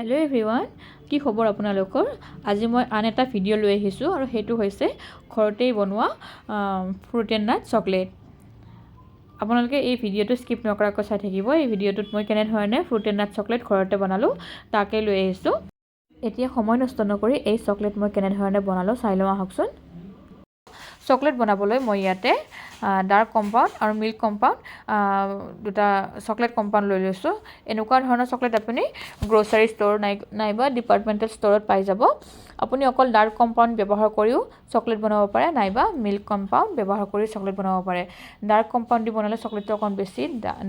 Hello' everyone, কি খবৰ আপোনালোকৰ? আজি মই আন এটা ভিডিঅ' লৈ আহিছোঁ আৰু সেইটো হৈছে ঘৰতেই বনোৱা ফ্ৰুট এণ্ড নাট চকলেট। আপোনালোকে এই ভিডিঅ'টো স্কিপ নকৰাকৈ চাই থাকিব। এই ভিডিঅ'টোত মই কেনেধৰণে ফ্ৰুট এণ্ড নাট চকলেট ঘৰতে বনালোঁ তাকে লৈ আহিছোঁ। এতিয়া সময় নষ্ট নকৰি এই চকলেট মই কেনেধৰণে বনালোঁ চাই লওঁ আহকচোন। চকলেট বনাবলৈ মই ইয়াতে ডাৰ্ক কম্পাউণ্ড আৰু মিল্ক কম্পাউণ্ড দুটা চকলেট কম্পাউণ্ড লৈ লৈছোঁ। এনেকুৱা ধৰণৰ চকলেট আপুনি গ্ৰ'চাৰী ষ্ট'ৰ নাইবা ডিপাৰ্টমেণ্টেল ষ্ট'ৰত পাই যাব। আপুনি অকল ডাৰ্ক কম্পাউণ্ড ব্যৱহাৰ কৰিও চকলেট বনাব পাৰে, নাইবা মিল্ক কম্পাউণ্ড ব্যৱহাৰ কৰি চকলেট বনাব পাৰে। ডাৰ্ক কম্পাউণ্ড দি বনালে চকলেটটো অকণ বেছি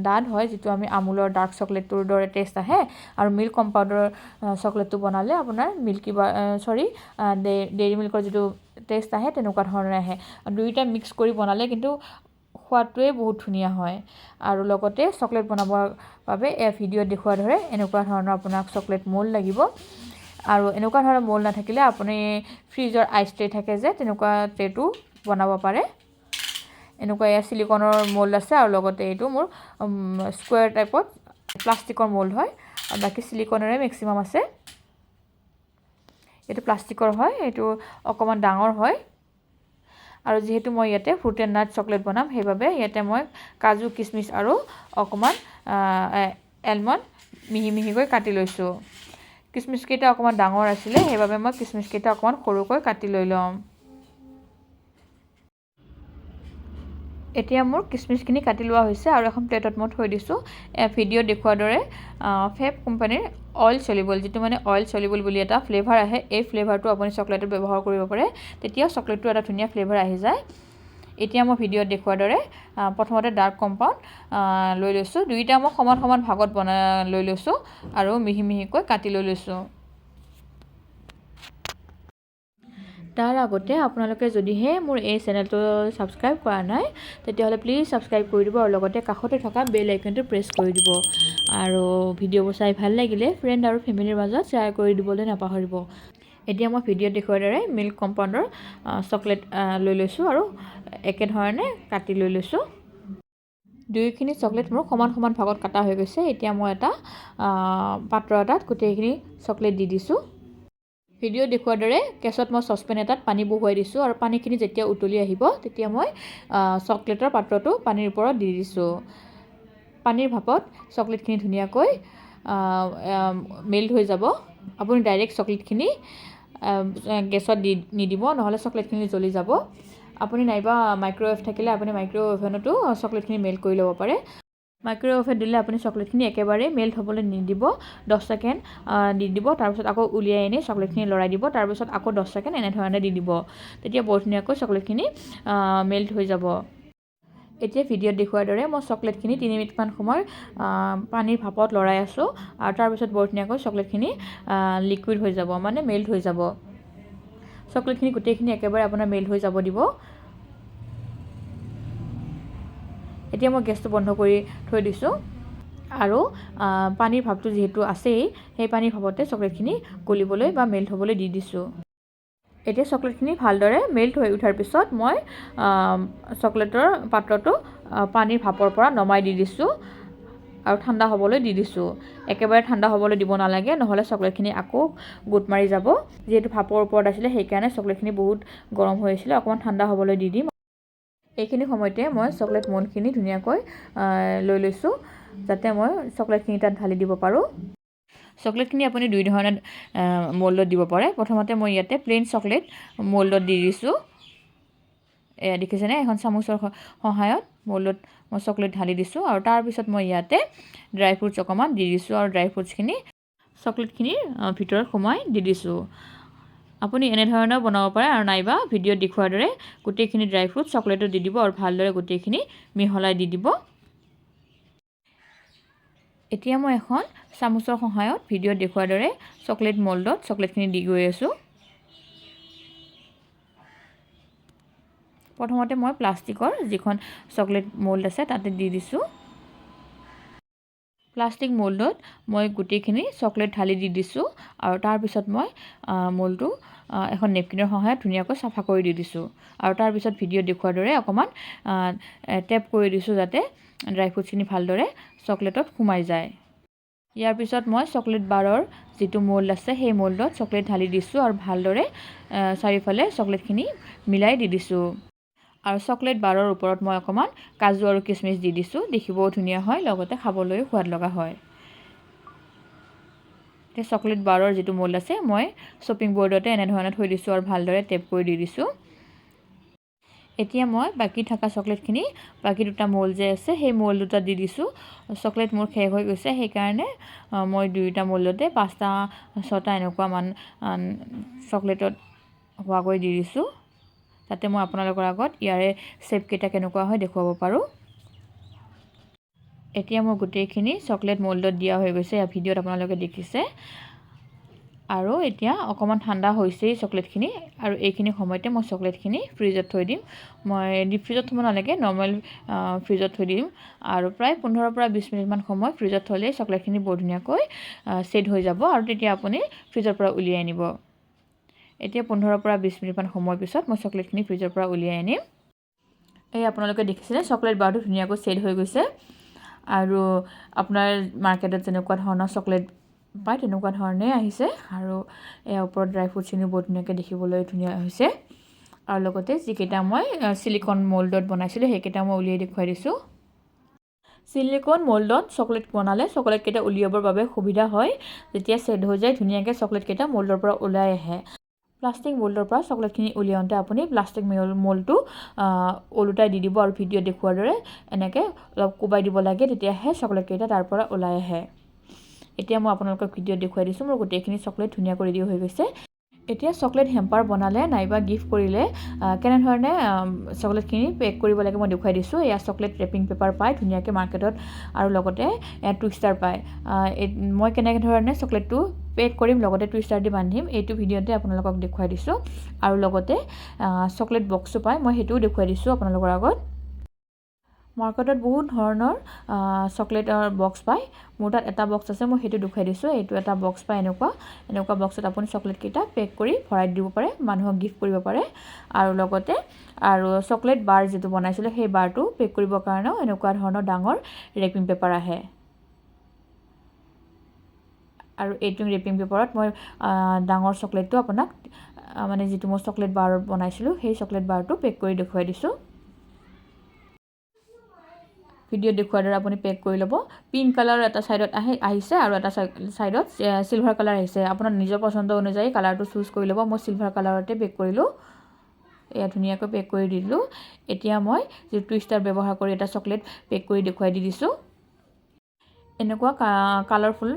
ডাঠ হয়, যিটো আমি আমুলৰ ডাৰ্ক চকলেটটোৰ দৰে টেষ্ট আহে। আৰু মিল্ক কম্পাউণ্ডৰ চকলেটটো বনালে আপোনাৰ ডেইৰী মিল্কৰ যিটো টেষ্ট আহে তেনেকুৱা ধৰণৰ আহে। দুয়োটা মিক্স কৰি বনালে কিন্তু সোৱাদটোৱে বহুত ধুনীয়া হয়। আৰু লগতে চকলেট বনাবৰ বাবে ভিডিঅ'ত দেখুওৱাৰ দৰে এনেকুৱা ধৰণৰ আপোনাক চকলেট মল্ড লাগিব। আৰু এনেকুৱা ধৰণৰ মল্ড নাথাকিলে আপুনি ফ্ৰিজৰ আইচ ট্ৰে থাকে যে তেনেকুৱা ট্ৰেটো বনাব পাৰে। এনেকুৱা এয়া ছিলিকনৰ মল্ড আছে আৰু লগতে এইটো মোৰ স্কুৱেৰ টাইপত প্লাষ্টিকৰ মল্ড হয়, আৰু বাকী ছিলিকনৰে মেক্সিমাম আছে। এইটো প্লাষ্টিকৰ হয়, এইটো অকণমান ডাঙৰ হয়। আৰু যিহেতু মই ইয়াতে ফ্ৰুট এণ্ড নাট চকলেট বনাম, সেইবাবে ইয়াতে মই কাজু কিচমিচ আৰু অকণমান এলমণ্ড মিহি মিহিকৈ কাটি লৈছোঁ। কিচমিচকেইটা অকণমান ডাঙৰ আছিলে, সেইবাবে মই কিচমিচকেইটা অকণমান সৰুকৈ কাটি লৈ ল'ম। এতিয়া মোৰ কিচমিচখিনি কাটি লোৱা হৈছে আৰু এখন প্লেটত মই থৈ দিছোঁ। ভিডিঅ'ত দেখুওৱাৰ দৰে ফেব কোম্পানীৰ অইল চলিবল, যিটো মানে অইল চলিবল বুলি এটা ফ্লেভাৰ আহে, এই ফ্লেভাৰটো আপুনি চকলেটত ব্যৱহাৰ কৰিব পাৰে। তেতিয়াও চকলেটটো এটা ধুনীয়া ফ্লেভাৰ আহি যায়। এতিয়া মই ভিডিঅ'ত দেখুওৱাৰ দৰে প্ৰথমতে ডাৰ্ক কম্পাউণ্ড লৈ লৈছোঁ। দুয়োটা মই সমান সমান ভাগত লৈ লৈছোঁ আৰু মিহি মিহিকৈ কাটি লৈ লৈছোঁ। তাৰ আগতে আপোনালোকে যদিহে মোৰ এই চেনেলটো ছাবস্ক্ৰাইব কৰা নাই, তেতিয়াহ'লে প্লিজ ছাবস্ক্ৰাইব কৰি দিব আৰু লগতে কাষতে থকা বেল আইকনটো প্ৰেছ কৰি দিব। আৰু ভিডিঅ'বোৰ চাই ভাল লাগিলে ফ্ৰেণ্ড আৰু ফেমিলিৰ মাজত শ্বেয়াৰ কৰি দিবলৈ নাপাহৰিব। এতিয়া মই ভিডিঅ'ত দেখুওৱাৰ দৰে মিল্ক কম্পাউণ্ডৰ চকলেট লৈ লৈছোঁ আৰু একেধৰণে কাটি লৈ লৈছোঁ। দুয়োখিনি চকলেট মোৰ সমান সমান ভাগত কাটা হৈ গৈছে। এতিয়া মই এটা পাত্ৰ এটাত গোটেইখিনি চকলেট দি দিছোঁ। ভিডিঅ'ত দেখুওৱাৰ দৰে গেছত মই চচপেন এটাত পানী বহুৱাই দিছোঁ আৰু পানীখিনি যেতিয়া উতলি আহিব তেতিয়া মই চকলেটৰ পাত্ৰটো পানীৰ ওপৰত দি দিছোঁ। পানীৰ ভাপত চকলেটখিনি ধুনীয়াকৈ মেল্ট হৈ যাব। আপুনি ডাইৰেক্ট চকলেটখিনি গেছত নিদিব, নহ'লে চকলেটখিনি জ্বলি যাব। আপুনি নাইবা মাইক্ৰ'ৱেভ থাকিলে আপুনি মাইক্ৰ'ৱেভনতো চকলেটখিনি মেল্ট কৰি ল'ব পাৰে। মাইক্ৰ'ৱেভত দিলে আপুনি চকলেটখিনি একেবাৰে মেল্ট হ'বলৈ নিদিব, 10 ছেকেণ্ড দি দিব। তাৰপিছত আকৌ উলিয়াই আনি চকলেটখিনি লৰাই দিব, তাৰপিছত আকৌ 10 ছেকেণ্ড এনেধৰণে দি দিব। তেতিয়া বৰ ধুনীয়াকৈ চকলেটখিনি মেল্ট হৈ যাব। এতিয়া ভিডিঅ'ত দেখুওৱাৰ দৰে মই চকলেটখিনি 3 মিনিটমান সময় পানীৰ ভাপত লৰাই আছোঁ আৰু তাৰপিছত বৰ ধুনীয়াকৈ চকলেটখিনি লিকুইড হৈ যাব, মানে মেল্ট হৈ যাব। চকলেটখিনি গোটেইখিনি একেবাৰে আপোনাৰ মেল্ট হৈ যাব দিব। এতিয়া মই গেছটো বন্ধ কৰি থৈ দিছোঁ আৰু পানীৰ ভাপটো যিহেতু আছেই, সেই পানীৰ ভাপতে চকলেটখিনি গলিবলৈ বা মেল্ট হ'বলৈ দি দিছোঁ। এতিয়া চকলেটখিনি ভালদৰে মেল্ট হৈ উঠাৰ পিছত মই চকলেটৰ পাত্ৰটো পানীৰ ভাপৰ পৰা নমাই দি দিছোঁ আৰু ঠাণ্ডা হ'বলৈ দি দিছোঁ। একেবাৰে ঠাণ্ডা হ'বলৈ দিব নালাগে, নহ'লে চকলেটখিনি আকৌ গোট মাৰি যাব। যিহেতু ভাপৰ ওপৰত আছিলে সেইকাৰণে চকলেটখিনি বহুত গৰম হৈ আছিলে, অকণমান ঠাণ্ডা হ'বলৈ দি দিম। এইখিনি সময়তে মই চকলেট মল্ডখিনি ধুনীয়াকৈ লৈ লৈছোঁ, যাতে মই চকলেটখিনি তাত ঢালি দিব পাৰোঁ। চকলেটখিনি আপুনি দুই ধৰণে মল্ডত দিব পাৰে। প্ৰথমতে মই ইয়াতে প্লেইন চকলেট মল্ডত দি দিছোঁ। এয়া দেখিছেনে, এখন চামুচৰ সহায়ত মল্ডত মই চকলেট ঢালি দিছোঁ আৰু তাৰপিছত মই ইয়াতে ড্ৰাই ফ্ৰুটছ অকণমান দি দিছোঁ আৰু ড্ৰাই ফ্ৰুটছখিনি চকলেটখিনিৰ ভিতৰত সোমাই দি দিছোঁ। আপুনি এনেধৰণেও বনাব পাৰে আৰু নাইবা ভিডিঅ'ত দেখুওৱাৰ দৰে গোটেইখিনি ড্ৰাই ফ্ৰুট চকলেটত দি দিব আৰু ভালদৰে গোটেইখিনি মিহলাই দি দিব। এতিয়া মই এখন চামুচৰ সহায়ত ভিডিঅ'ত দেখুওৱাৰ দৰে চকলেট মল্ডত চকলেটখিনি দি গৈ আছোঁ। প্ৰথমতে মই প্লাষ্টিকৰ যিখন চকলেট মল্ড আছে তাতে দি দিছোঁ। প্লাষ্টিক মল্ডত মই গোটেইখিনি চকলেট ঢালি দি দিছোঁ আৰু তাৰপিছত মই মল্ডটো এখন নেপকিনৰ সহায়ত ধুনীয়াকৈ চাফা কৰি দি দিছোঁ আৰু তাৰপিছত ভিডিঅ'ত দেখুওৱাৰ দৰে অকণমান টেপ কৰি দিছোঁ যাতে ড্ৰাই ফ্ৰুটছখিনি ভালদৰে চকলেটত সোমাই যায়। ইয়াৰ পিছত মই চকলেট বাৰৰ যিটো মোল্ড আছে সেই মোল্ডত চকলেট ঢালি দিছোঁ আৰু ভালদৰে চাৰিওফালে চকলেটখিনি মিলাই দি দিছোঁ। আৰু চকলেট বাৰৰ ওপৰত মই অকণমান কাজু আৰু কিচমিচ দি দিছোঁ, দেখিবও ধুনীয়া হয়, লগতে খাবলৈও সোৱাদ লগা হয়। এতিয়া চকলেট বাৰৰ যিটো মোল্ড আছে মই শ্বপিং বৰ্ডতে এনেধৰণে থৈ দিছোঁ আৰু ভালদৰে টেপ কৰি দি দিছোঁ। এতিয়া মই বাকী থকা চকলেটখিনি বাকী দুটা মোল্ড যে আছে সেই মোল্ড দুটা দি দিছোঁ। চকলেট মোৰ শেষ হৈ গৈছে, সেইকাৰণে মই দুয়োটা মোল্ডতে 5টা 6টা এনেকুৱামান চকলেটত হোৱাকৈ দি দিছোঁ, যাতে মই আপোনালোকৰ আগত ইয়াৰে শ্বেপকেইটা কেনেকুৱা হয় দেখুৱাব পাৰোঁ। এতিয়া মোৰ গোটেইখিনি চকলেট মোল্ডত দিয়া হৈ গৈছে, ভিডিঅ'ত আপোনালোকে দেখিছে। আৰু এতিয়া অকণমান ঠাণ্ডা হৈছেই চকলেটখিনি, আৰু এইখিনি সময়তে মই চকলেটখিনি ফ্ৰিজত থৈ দিম। মই ডিপ ফ্ৰিজত থ'ব নালাগে, নৰ্মেল ফ্ৰিজত থৈ দিম। আৰু প্ৰায় 15 পৰা 20 মিনিটমান সময় ফ্ৰিজত থ'লেই চকলেটখিনি বৰ ধুনীয়াকৈ ছেট হৈ যাব, আৰু তেতিয়া আপুনি ফ্ৰিজৰ পৰা উলিয়াই আনিব। এতিয়া 15 পৰা 20 মিনিটমান সময়ৰ পিছত মই চকলেটখিনি ফ্ৰিজৰ পৰা উলিয়াই আনিম। এই আপোনালোকে দেখিছেনে চকলেট বাৰটো ধুনীয়াকৈ ছেট হৈ গৈছে। আৰু আপোনাৰ মাৰ্কেটত যেনেকুৱা ধৰণৰ চকলেট পায় তেনেকুৱা ধৰণে আহিছে, আৰু ইয়াৰ ওপৰত ড্ৰাই ফ্ৰুটছখিনি বহুত ধুনীয়াকৈ দেখিবলৈ ধুনীয়া হৈছে। আৰু লগতে যিকেইটা মই চিলিকন মোল্ডত বনাইছিলোঁ সেইকেইটা মই উলিয়াই দেখুৱাই দিছোঁ। চিলিকন মোল্ডত চকলেট বনালে চকলেটকেইটা উলিয়াবৰ বাবে সুবিধা হয়। যেতিয়া ছেট হৈ যায় ধুনীয়াকৈ চকলেটকেইটা মোল্ডৰ পৰা ওলাই আহে। প্লাষ্টিক মোল্ডৰ পৰা চকলেটখিনি উলিয়াওঁতে আপুনি প্লাষ্টিক মোল্ডটো ওলোটাই দি দিব, আৰু ভিডিঅ'ত দেখুওৱাৰ দৰে এনেকৈ অলপ কোবাই দিব লাগে, তেতিয়াহে চকলেটকেইটা তাৰ পৰা ওলাই আহে। এতিয়া মই আপোনালোকক ভিডিঅ'ত দেখুৱাই দিছোঁ, মোৰ গোটেইখিনি চকলেট ধুনীয়াকৈ ৰেডি হৈ গৈছে। এতিয়া চকলেট হেম্পাৰ বনালে নাইবা গিফ্ট কৰিলে কেনেধৰণে চকলেটখিনি পেক কৰিব লাগে মই দেখুৱাই দিছোঁ। এয়া চকলেট ৰেপিং পেপাৰ পায় ধুনীয়াকৈ মাৰ্কেটত, আৰু লগতে টুইষ্টাৰ পায়। মই কেনেধৰণে চকলেটটো পেক কৰিম লগতে টুইষ্টাৰ দি বান্ধিম এইটো ভিডিঅ'তে আপোনালোকক দেখুৱাই দিছোঁ। আৰু লগতে চকলেট বক্সো পায়, মই সেইটোও দেখুৱাই দিছোঁ আপোনালোকৰ আগত। মাৰ্কেটত বহুত ধৰণৰ চকলেটৰ বক্স পায়, মোৰ তাত এটা বক্স আছে, মই সেইটো দেখুৱাই দিছোঁ। এইটো এটা বক্স পায় এনেকুৱা বক্সত আপুনি চকলেটকেইটা পেক কৰি ভৰাই দিব পাৰে, মানুহক গিফ্ট কৰিব পাৰে। আৰু লগতে চকলেট বাৰ যিটো বনাইছিলোঁ সেই বাৰটো পেক কৰিবৰ কাৰণেও এনেকুৱা ধৰণৰ ডাঙৰ ৰেপিং পেপাৰ আহে। আৰু এইটো ৰেপিং পেপাৰত মই ডাঙৰ চকলেটটো আপোনাক মানে যিটো মই চকলেট বাৰ বনাইছিলোঁ সেই চকলেট বাৰটো পেক কৰি দেখুৱাই দিছোঁ। ভিডিঅ'ত দেখুওৱাৰ দৰে আপুনি পেক কৰি ল'ব। পিংক কালাৰ এটা ছাইডত আহিছে আৰু এটা ছাইডত চিলভাৰ কালাৰ আহিছে। আপোনাৰ নিজৰ পচন্দ অনুযায়ী কালাৰটো চুজ কৰি ল'ব। মই চিলভাৰ কালাৰতে পেক কৰিলোঁ। এয়া ধুনীয়াকৈ পেক কৰি দিলোঁ। এতিয়া মই যিটো টুইষ্টাৰ ব্যৱহাৰ কৰি এটা চকলেট পেক কৰি দেখুৱাই দি দিছোঁ। এনেকুৱা কালাৰফুল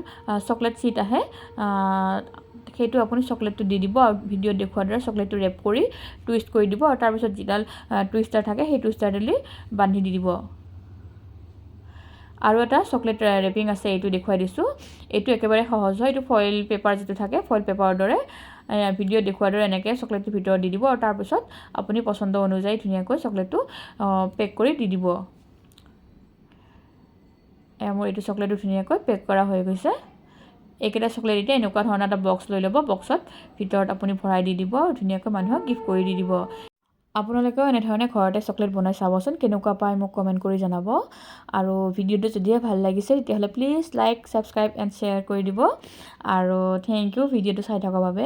চকলেট চিট আহে, সেইটো আপুনি চকলেটটো দি দিব, আৰু ভিডিঅ'ত দেখুওৱাৰ দৰে চকলেটটো ৰেপ কৰি টুইষ্ট কৰি দিব, আৰু তাৰপিছত যিডাল টুইষ্টাৰ থাকে সেই টুইষ্টাৰডালি বান্ধি দি দিব। আৰু এটা চকলেট ৰেপিং আছে, এইটো দেখুৱাই দিছোঁ। এইটো একেবাৰে সহজ হয়, এইটো ফইল পেপাৰ যিটো থাকে ফইল পেপাৰৰ দৰে ভিডিঅ'ত দেখুওৱাৰ দৰে এনেকৈ চকলেটটো ভিতৰত দি দিব, আৰু তাৰপিছত আপুনি পচন্দ অনুযায়ী ধুনীয়াকৈ চকলেটটো পেক কৰি দি দিব। মোৰ এইটো চকলেটটো ধুনীয়াকৈ পেক কৰা হৈ গৈছে। এইকেইটা চকলেট এতিয়া এনেকুৱা ধৰণৰ এটা বক্স লৈ ল'ব, বক্সত ভিতৰত আপুনি ভৰাই দি দিব, আৰু ধুনীয়াকৈ মানুহক গিফ্ট কৰি দি দিব। আপোনালোকেও এনেধৰণে ঘৰতে চকলেট বনাই চাবচোন, কেনেকুৱা পায় মোক কমেণ্ট কৰি জনাব। আৰু ভিডিঅ'টো যদিহে ভাল লাগিছে তেতিয়াহ'লে please like, subscribe and share কৰি দিব। আৰু থেংক ইউ ভিডিঅ'টো চাই থকাৰ বাবে।